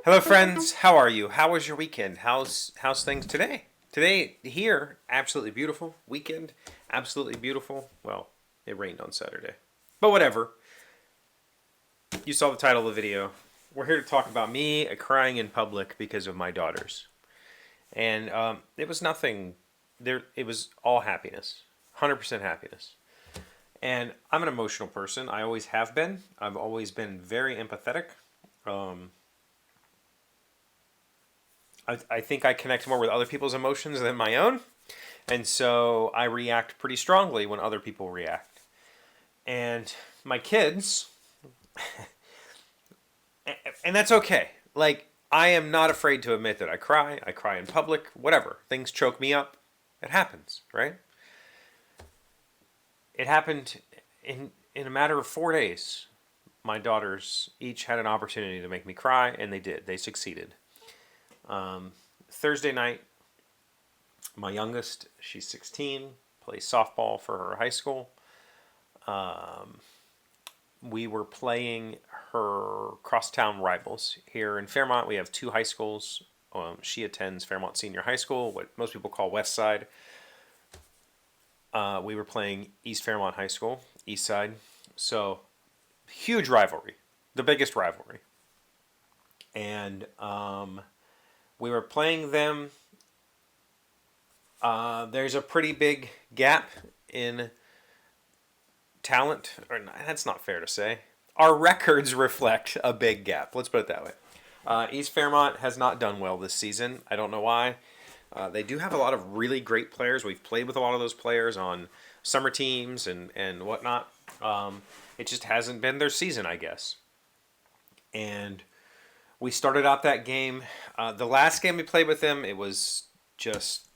Hello, friends. How are you? How was your weekend? How's things today? Today here, absolutely beautiful. Weekend, absolutely beautiful. Well, it rained on Saturday, but whatever. You saw the title of the video. We're here to talk about me crying in public because of my daughters, and it was nothing. There, it was all happiness, 100% happiness. And I'm an emotional person. I always have been. I've always been very empathetic. Um, I think I connect more with other people's emotions than my own. And so I react pretty strongly when other people react. And my kids, and that's okay. Like, I am not afraid to admit that I cry. I cry in public, whatever. Things choke me up. It happens, right? It happened in a matter of 4 days. My daughters each had an opportunity to make me cry, and they did. They succeeded. Thursday night, my youngest, she's 16, plays softball for her high school. We were playing her crosstown rivals. Here in Fairmont, we have two high schools. She attends Fairmont Senior High School, what most people call West Side. We were playing East Fairmont High School, East Side. So, huge rivalry, the biggest rivalry. And we were playing them. There's a pretty big gap in talent, or that's not fair to say. Our records reflect a big gap. Let's put it that way. East Fairmont has not done well this season. I don't know why. They do have a lot of really great players. We've played with a lot of those players on summer teams and whatnot. It just hasn't been their season, I guess. And we started out that game. The last game we played with them, it was just,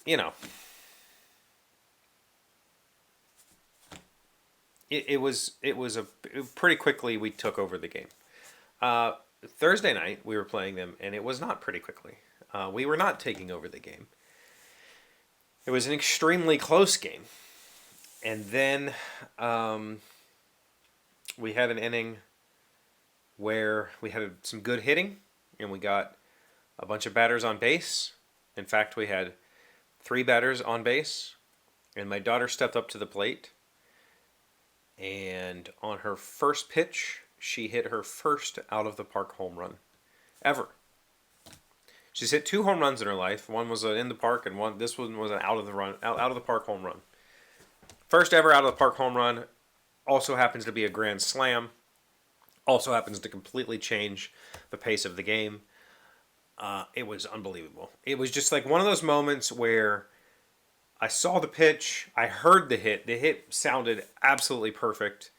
you know, pretty quickly we took over the game. Thursday night we were playing them, and it was not pretty quickly. We were not taking over the game. It was an extremely close game, and then we had an inning where we had some good hitting, and we got a bunch of batters on base. In fact, we had 3 batters on base, and my daughter stepped up to the plate, and on her first pitch, she hit her first out-of-the-park home run ever. She's hit 2 home runs in her life. One was in the park, and this one was an out of the park home run. First ever out-of-the-park home run. Also happens to be a grand slam. Also happens to completely change the pace of the game. It was unbelievable. It was just like one of those moments where I saw the pitch, I heard the hit. The hit sounded absolutely perfect,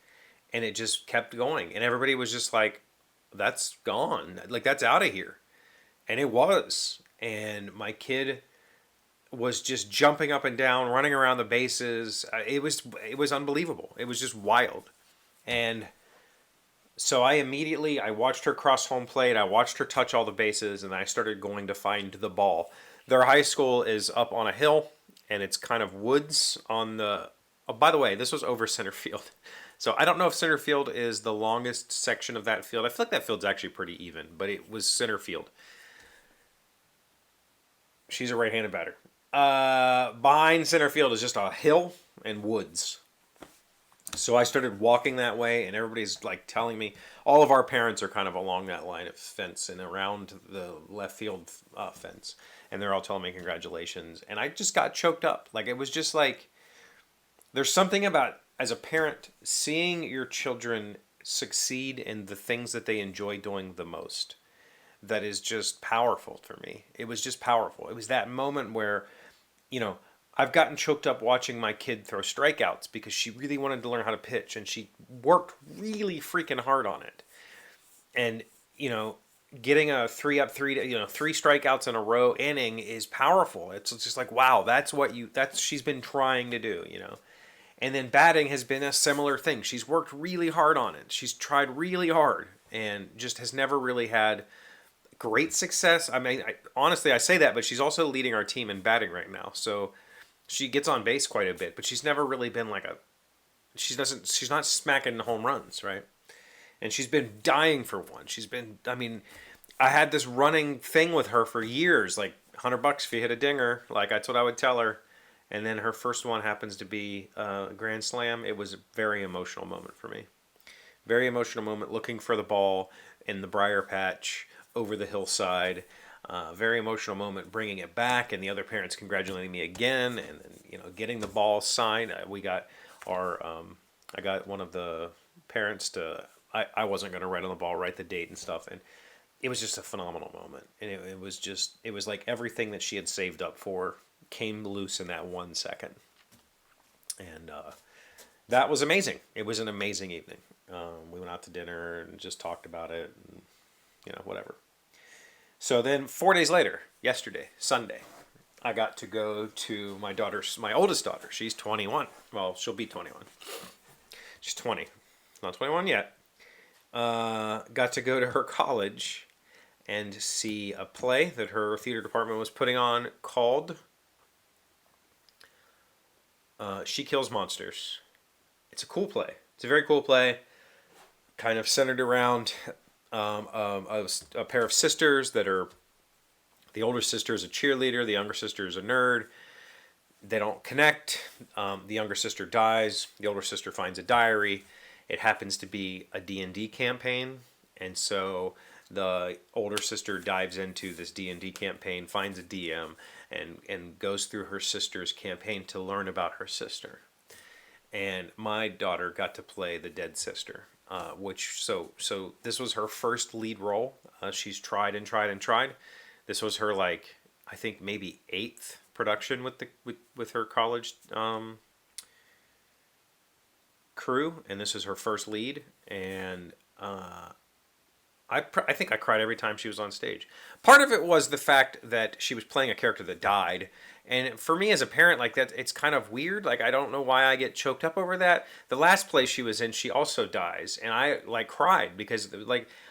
and it just kept going. And everybody was just like, that's gone. Like, that's out of here. And it was. And my kid was just jumping up and down, running around the bases. It was unbelievable. It was just wild. And so I watched her cross home plate, I watched her touch all the bases, and I started going to find the ball. Their high school is up on a hill, and it's kind of woods on the... Oh, by the way, this was over center field. So I don't know if center field is the longest section of that field. I feel like that field's actually pretty even, but it was center field. She's a right-handed batter. Behind center field is just a hill and woods. So I started walking that way, and everybody's like telling me, all of our parents are kind of along that line of fence and around the left field fence. And they're all telling me congratulations. And I just got choked up. Like, it was just like, there's something about, as a parent, seeing your children succeed in the things that they enjoy doing the most. That is just powerful for me. It was just powerful. It was that moment where, I've gotten choked up watching my kid throw strikeouts because she really wanted to learn how to pitch, and she worked really freaking hard on it. And, getting a 3 strikeouts in a row inning is powerful. It's just like, wow, that's she's been trying to do, And then batting has been a similar thing. She's worked really hard on it. She's tried really hard and just has never really had great success. I mean, honestly, I say that, but she's also leading our team in batting right now. So she gets on base quite a bit, but she's never really been like she's not smacking home runs, right? And she's been dying for one. I mean, I had this running thing with her for years, like $100 if you hit a dinger. Like that's what I would tell her. And then her first one happens to be a grand slam. It was a very emotional moment for me. Very emotional moment looking for the ball in the briar patch over the hillside. Very emotional moment bringing it back and the other parents congratulating me again and getting the ball signed. We got our I got one of the parents to I wasn't going to write on the ball, write the date and stuff, and it was just a phenomenal moment. And it was like everything that she had saved up for came loose in that 1 second. And that was amazing. It was an amazing evening. We went out to dinner and just talked about it and, whatever. So then 4 days later, yesterday, Sunday, I got to go to my oldest daughter. She's 21. Well, she'll be 21. She's 20. Not 21 yet. Got to go to her college and see a play that her theater department was putting on called She Kills Monsters. It's a cool play. It's a very cool play, kind of centered around a pair of sisters that are, the older sister is a cheerleader, the younger sister is a nerd. They don't connect. The younger sister dies. The older sister finds a diary. It happens to be a D&D campaign, and so the older sister dives into this D&D campaign, finds a DM, and goes through her sister's campaign to learn about her sister. And my daughter got to play the dead sister, so this was her first lead role. She's tried and tried and tried. This was her I think maybe 8th production with her college crew, and this is her first lead. And I think I cried every time she was on stage. Part of it was the fact that she was playing a character that died. And for me as a parent, that it's kind of weird. I don't know why I get choked up over that. The last play she was in, she also dies. And I cried because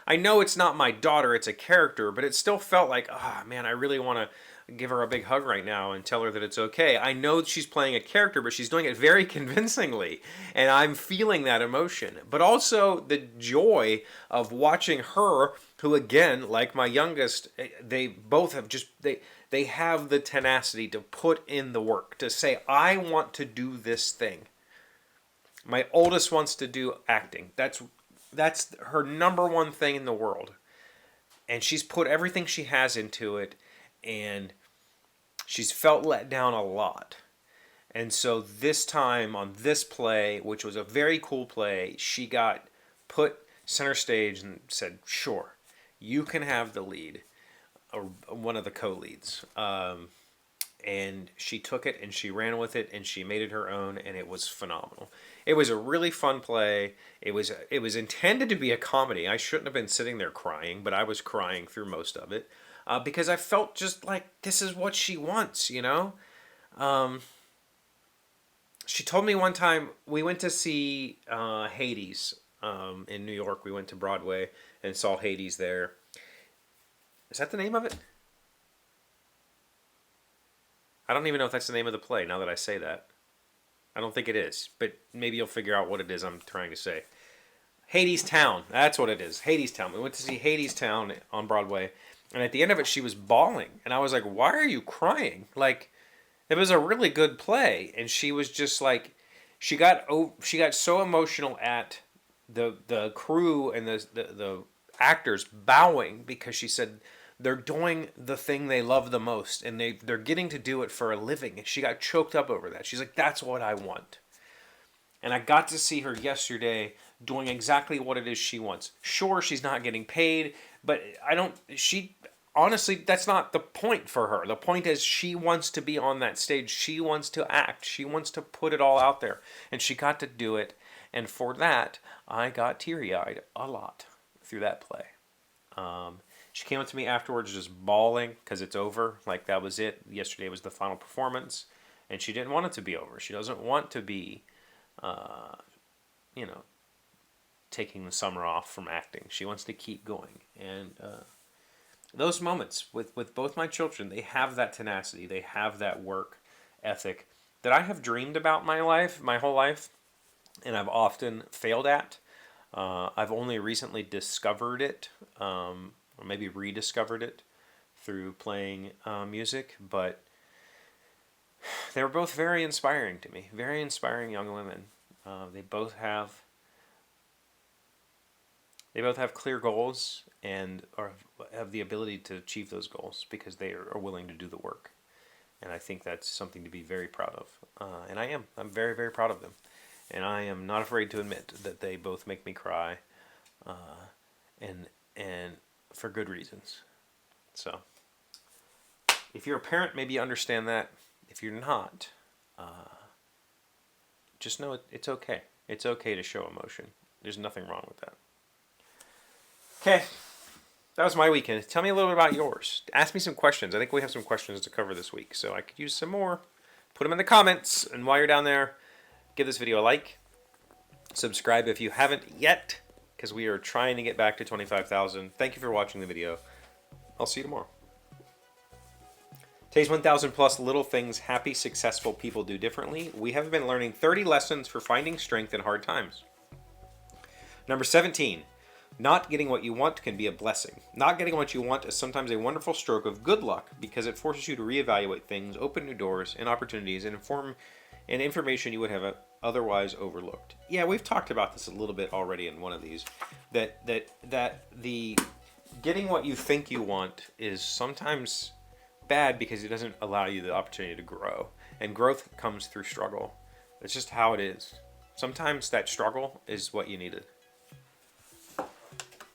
I know it's not my daughter, it's a character, but it still felt like, oh man, I really want to give her a big hug right now and tell her that it's okay. I know she's playing a character, but she's doing it very convincingly. And I'm feeling that emotion. But also the joy of watching her, who again, like my youngest, they both have they have the tenacity to put in the work, to say, I want to do this thing. My oldest wants to do acting. That's her number one thing in the world. And she's put everything she has into it, and she's felt let down a lot. And so this time on this play, which was a very cool play, she got put center stage and said, sure, you can have the lead, or one of the co-leads. And she took it and she ran with it and she made it her own, and it was phenomenal. It was a really fun play. It was intended to be a comedy. I shouldn't have been sitting there crying, but I was crying through most of it because I felt just like this is what she wants, She told me one time, we went to see Hades in New York. We went to Broadway and saw Hades there. Is that the name of it? I don't even know if that's the name of the play now that I say that. I don't think it is, but maybe you'll figure out what it is I'm trying to say. Hades Town. That's what it is. Hades Town. We went to see Hades Town on Broadway, and at the end of it, she was bawling. And I was like, why are you crying? It was a really good play. And she was just she got so emotional at the crew and the actors bowing because she said they're doing the thing they love the most, and they're getting to do it for a living. And she got choked up over that. She's like, that's what I want. And I got to see her yesterday doing exactly what it is she wants. Sure, she's not getting paid, but honestly, that's not the point for her. The point is she wants to be on that stage. She wants to act. She wants to put it all out there. And she got to do it. And for that, I got teary-eyed a lot through that play. She came up to me afterwards just bawling because it's over. That was it. Yesterday was the final performance. And she didn't want it to be over. She doesn't want to be, taking the summer off from acting. She wants to keep going. And those moments with both my children, they have that tenacity. They have that work ethic that I have dreamed about my whole life, and I've often failed at. I've only recently discovered it, or maybe rediscovered it through playing music, but they were both very inspiring to me. Very inspiring young women. They both have clear goals and have the ability to achieve those goals because they are willing to do the work. And I think that's something to be very proud of. And I am. I'm very, very proud of them. And I am not afraid to admit that they both make me cry, and for good reasons. So, if you're a parent, maybe you understand that. If you're not, just know it's okay. It's okay to show emotion. There's nothing wrong with that. Okay, that was my weekend. Tell me a little bit about yours. Ask me some questions. I think we have some questions to cover this week, so I could use some more. Put them in the comments, and while you're down there, give this video a like. Subscribe if you haven't yet, because we are trying to get back to 25,000. Thank you for watching the video. I'll see you tomorrow. Today's 1,000 plus little things happy, successful people do differently. We have been learning 30 lessons for finding strength in hard times. Number 17. Not getting what you want can be a blessing. Not getting what you want is sometimes a wonderful stroke of good luck because it forces you to reevaluate things, open new doors and opportunities, and information you would have otherwise overlooked. Yeah, we've talked about this a little bit already in one of these. That the getting what you think you want is sometimes bad because it doesn't allow you the opportunity to grow. And growth comes through struggle. It's just how it is. Sometimes that struggle is what you needed.